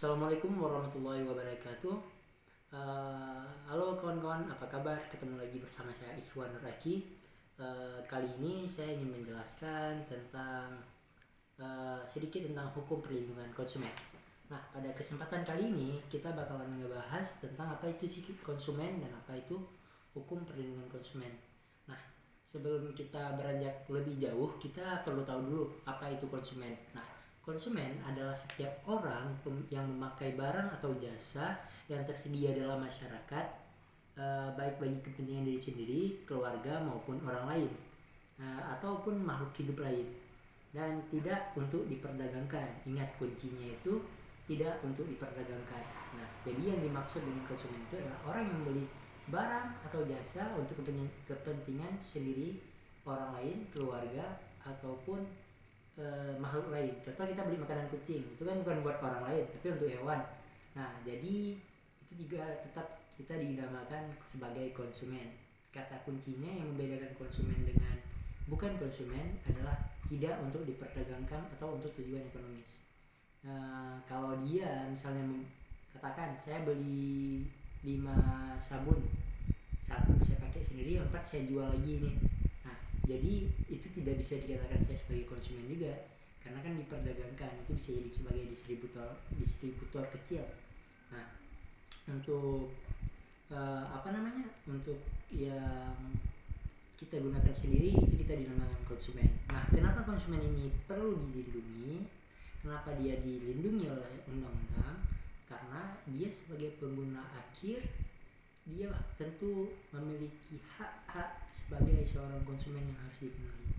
Assalamualaikum warahmatullahi wabarakatuh. Halo kawan-kawan, apa kabar? Ketemu lagi bersama saya Ikhwan Nuraki. Kali ini saya ingin menjelaskan tentang sedikit tentang hukum perlindungan konsumen. Nah, pada kesempatan kali ini kita bakalan ngebahas tentang apa itu sih konsumen dan apa itu hukum perlindungan konsumen. Nah, sebelum kita beranjak lebih jauh, kita perlu tahu dulu apa itu konsumen. Nah, konsumen adalah setiap orang yang memakai barang atau jasa yang tersedia dalam masyarakat, baik bagi kepentingan diri sendiri, keluarga maupun orang lain, ataupun makhluk hidup lain, dan tidak untuk diperdagangkan. Ingat, kuncinya itu tidak untuk diperdagangkan. Nah, jadi yang dimaksud dengan konsumen itu adalah orang yang membeli barang atau jasa untuk kepentingan sendiri, orang lain, keluarga, ataupun makhluk lain. Contoh, kita beli makanan kucing, itu kan bukan buat orang lain tapi untuk hewan. Nah, jadi itu juga tetap kita dinamakan sebagai konsumen. Kata kuncinya yang membedakan konsumen dengan bukan konsumen adalah tidak untuk diperdagangkan atau untuk tujuan ekonomis. Kalau dia misalnya katakan saya beli 5 sabun, 1 saya pakai sendiri, 4 saya jual lagi nih. Jadi itu tidak bisa dikatakan saya sebagai konsumen juga, karena kan diperdagangkan. Itu bisa jadi sebagai distributor kecil. Nah, untuk untuk yang kita gunakan sendiri itu kita dinamakan konsumen. Nah, kenapa konsumen ini perlu dilindungi? Kenapa dia dilindungi oleh undang-undang? Karena dia sebagai pengguna akhir, dia tentu memiliki hak-hak sebagai seorang konsumen yang harus dipenuhi.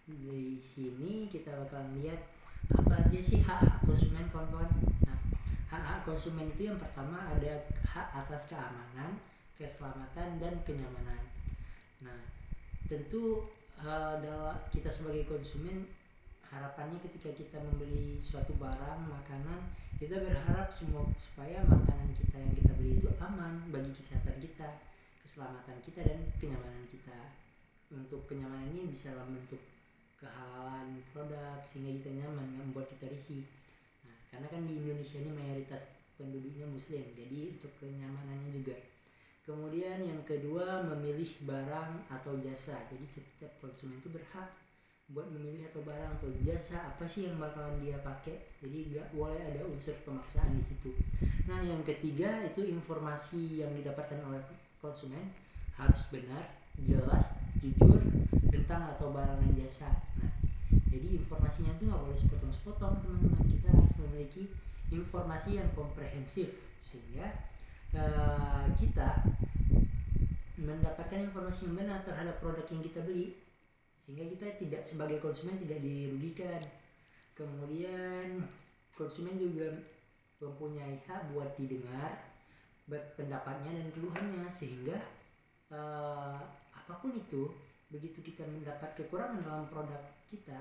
Di sini kita bakal lihat apa aja sih hak-hak konsumen, kawan-kawan. Nah, hak-hak konsumen itu yang pertama ada hak atas keamanan, keselamatan, dan kenyamanan. Nah, tentu dalam kita sebagai konsumen, harapannya ketika kita membeli suatu barang, makanan, kita berharap supaya makanan kita yang kita beli itu aman bagi kesehatan kita, keselamatan kita, dan kenyamanan kita. Untuk kenyamanan ini bisa dalam bentuk kehalalan produk sehingga kita nyaman, nggak membuat kita risih. Nah, karena kan di Indonesia ini mayoritas penduduknya muslim, jadi untuk kenyamanannya juga. Kemudian yang kedua, memilih barang atau jasa. Jadi setiap konsumen itu berhak buat memilih atau barang atau jasa apa sih yang bakalan dia pakai. Jadi nggak boleh ada unsur pemaksaan di situ. Nah, yang ketiga itu informasi yang didapatkan oleh konsumen harus benar, jelas, jujur tentang atau barang dan jasa. Nah, jadi informasinya itu nggak boleh sepotong-sepotong, teman-teman. Kita harus memiliki informasi yang komprehensif sehingga kita mendapatkan informasi yang benar terhadap produk yang kita beli, sehingga kita tidak sebagai konsumen tidak dirugikan. Kemudian konsumen juga mempunyai hak buat didengar pendapatnya dan keluhannya, sehingga apapun itu, begitu kita mendapat kekurangan dalam produk kita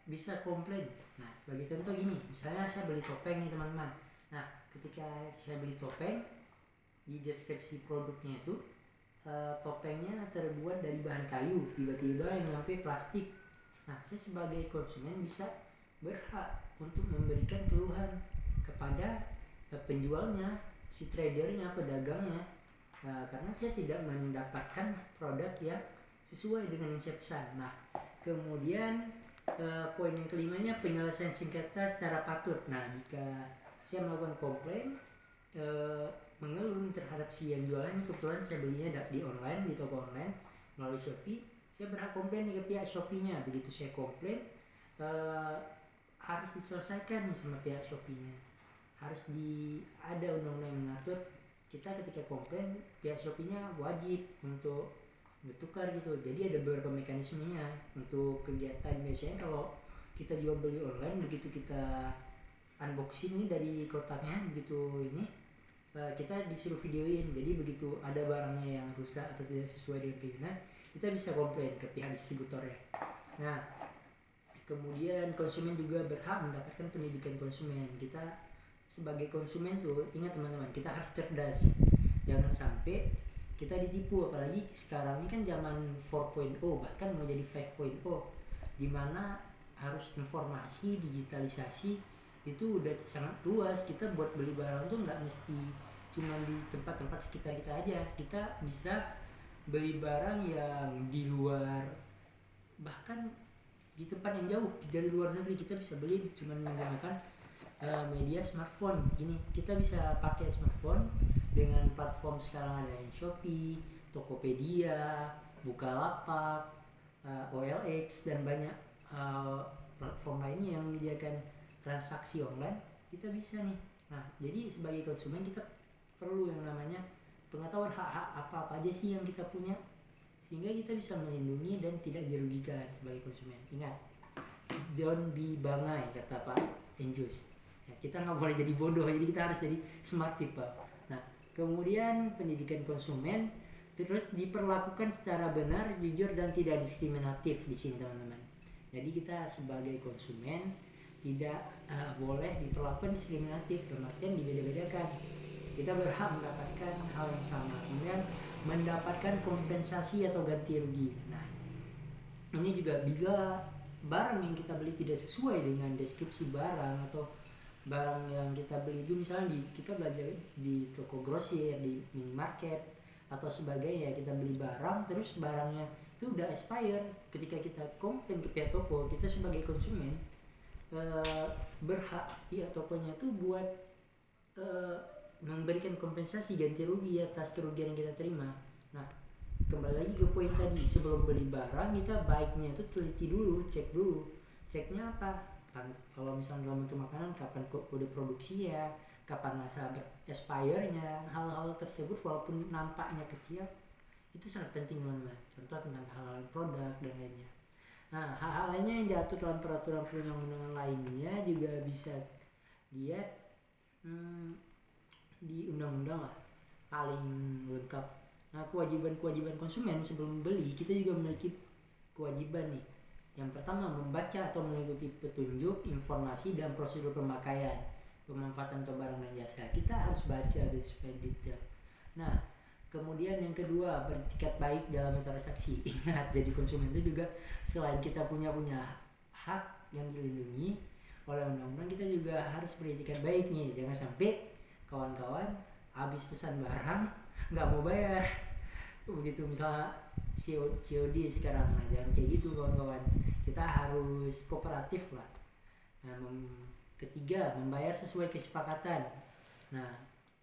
bisa komplain. Nah, sebagai contoh gini, misalnya saya beli topeng nih, teman-teman. Nah, ketika saya beli topeng, di deskripsi produknya itu topengnya terbuat dari bahan kayu, tiba-tiba yang nyampe plastik. Nah, saya sebagai konsumen bisa berhak untuk memberikan keluhan kepada penjualnya, si tradernya, pedagangnya, karena saya tidak mendapatkan produk yang sesuai dengan yang saya pesan. Nah, kemudian poin yang kelimanya, penyelesaian sengketa secara patut. Nah, jika saya melakukan komplain, mengeluh terhadap si yang jualan, kebetulan saya belinya di online, di toko online melalui Shopee, saya berhak komplain ke pihak Shopee-nya. Begitu saya komplain, harus diselesaikan nih sama pihak Shopee-nya. Harus ada undang-undang yang mengatur kita ketika komplain, pihak Shopee-nya wajib untuk bertukar gitu. Jadi ada beberapa mekanismenya untuk kegiatan. Biasanya kalau kita jual beli online, begitu kita unboxing nih dari kotaknya, begitu ini kita disuruh videoin. Jadi begitu ada barangnya yang rusak atau tidak sesuai dengan keinginan, kita bisa komplain ke pihak distributornya. Nah, kemudian konsumen juga berhak mendapatkan pendidikan konsumen. Kita sebagai konsumen tuh, ingat teman-teman, kita harus cerdas. Jangan sampai kita ditipu, apalagi sekarang ini kan zaman 4.0, bahkan mau jadi 5.0, dimana harus informasi digitalisasi itu udah sangat luas. Kita buat beli barang tuh nggak mesti cuma di tempat-tempat sekitar kita aja, kita bisa beli barang yang di luar, bahkan di tempat yang jauh dari luar negeri kita bisa beli cuma menggunakan media smartphone. Gini, kita bisa pakai smartphone dengan platform sekarang ada yang Shopee, Tokopedia, Bukalapak, OLX dan banyak platform lainnya yang menyediakan transaksi online. Kita bisa nih. Nah, jadi sebagai konsumen kita perlu yang namanya pengetahuan hak-hak apa aja sih yang kita punya, sehingga kita bisa melindungi dan tidak dirugikan sebagai konsumen. Ingat, don't be bangai kata Pak Enjus. Ya, kita nggak boleh jadi bodoh, jadi kita harus jadi smart people. Nah, kemudian pendidikan konsumen terus diperlakukan secara benar, jujur dan tidak diskriminatif di sini teman-teman. Jadi kita sebagai konsumen tidak boleh diperlakukan diskriminatif, dalam artian dibeda-bedakan. Kita berhak mendapatkan hal yang sama, kemudian mendapatkan kompensasi atau ganti rugi. Nah, ini juga bila barang yang kita beli tidak sesuai dengan deskripsi barang, atau barang yang kita beli itu misalnya kita belanja di toko grosir, di minimarket atau sebagainya, kita beli barang terus barangnya itu udah expire. Ketika kita komplain ke pihak toko, kita sebagai konsumen berhak ya tokonya itu buat memberikan kompensasi ganti rugi atas kerugian yang kita terima. Nah, kembali lagi ke poin tadi, sebelum beli barang kita baiknya itu teliti dulu, cek dulu. Ceknya apa? Kalau misalnya dalam bentuk makanan, kapan kode produksi ya, kapan masa expire-nya, hal-hal tersebut walaupun nampaknya kecil itu sangat penting teman-teman. Contoh tentang hal-hal produk dan lainnya. Nah, hal-hal lainnya yang diatur dalam peraturan perundang-undangan lainnya juga bisa dilihat di undang-undang lah paling lengkap. Nah, kewajiban konsumen sebelum beli kita juga memiliki kewajiban nih. Yang pertama, membaca atau mengikuti petunjuk, informasi dan prosedur pemakaian, pemanfaatan atau barang dan jasa. Kita harus baca supaya detail. Nah, kemudian yang kedua, beretikat baik dalam transaksi. Ingat, jadi konsumen itu juga selain kita punya hak yang dilindungi oleh undang-undang, kita juga harus beretikat baik nih. Jangan sampai kawan-kawan habis pesan barang nggak mau bayar, begitu misalnya COD sekarang. Nah, jangan kayak gitu kawan-kawan, kita harus kooperatif lah. Nah, ketiga, membayar sesuai kesepakatan. Nah,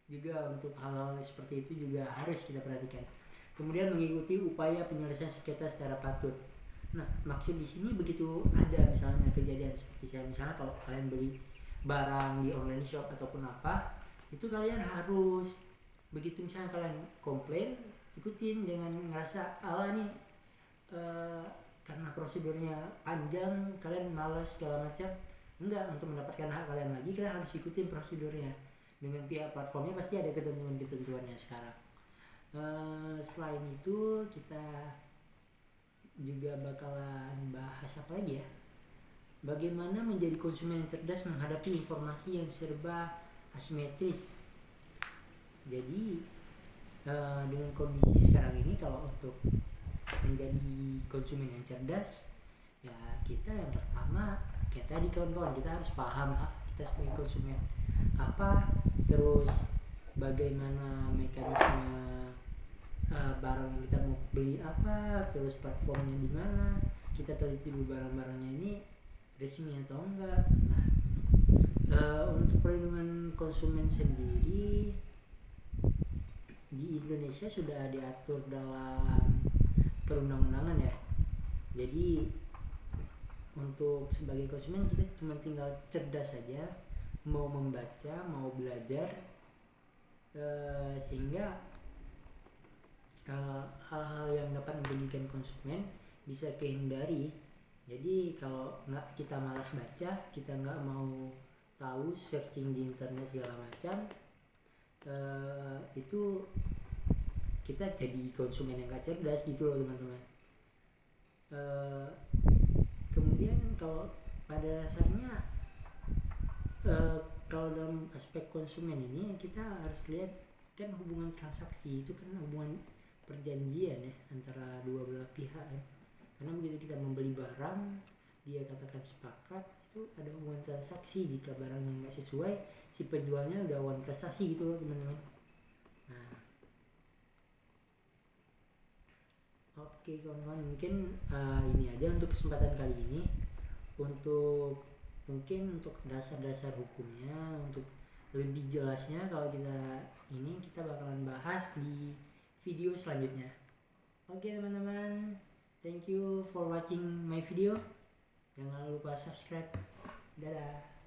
juga untuk hal-hal seperti itu juga harus kita perhatikan. Kemudian mengikuti upaya penyelesaian sengketa secara patut. Nah, maksud di sini begitu ada misalnya kejadian seperti misalnya kalau kalian beli barang di online shop ataupun apa, itu kalian harus begitu misalnya kalian komplain, ikutin, jangan ngerasa nih karena prosedurnya panjang kalian malas segala macam. Enggak, untuk mendapatkan hak kalian lagi kalian harus ikutin prosedurnya. Dengan pihak platformnya pasti ada ketentuannya sekarang. Selain itu kita juga bakalan bahas apa lagi ya, bagaimana menjadi konsumen yang cerdas menghadapi informasi yang serba asimetris. Jadi dengan kondisi sekarang ini, kalau untuk menjadi konsumen yang cerdas ya, kita yang pertama kayak tadi kawan-kawan, kita harus paham hak kita sebagai konsumen apa, terus bagaimana mekanisme barang yang kita mau beli apa, terus platformnya di mana, kita teliti dulu barang-barangnya ini resmi atau enggak. Nah, untuk perlindungan konsumen sendiri di Indonesia sudah diatur dalam perundang-undangan ya. Jadi untuk sebagai konsumen kita cuma tinggal cerdas saja, mau membaca, mau belajar, sehingga hal-hal yang dapat merugikan konsumen bisa kehindari. Jadi kalau kita malas baca, kita nggak mau tahu, searching di internet segala macam, itu kita jadi konsumen yang gak cerdas gitu loh teman-teman. Kemudian kalau pada dasarnya kalau dalam aspek konsumen ini kita harus lihat kan hubungan transaksi itu kan hubungan perjanjian ya antara dua belah pihak ya. Karena begitu kita membeli barang, dia katakan sepakat, itu itu ada hubungan transaksi. Jika barangnya nggak sesuai, si penjualnya udah wan prestasi gitu loh teman-teman. Nah, oke kawan-kawan, mungkin ini aja untuk kesempatan kali ini. Untuk mungkin untuk dasar-dasar hukumnya, untuk lebih jelasnya kalau kita bakalan bahas di video selanjutnya. Oke teman-teman, thank you for watching my video. Jangan lupa subscribe. Dadah.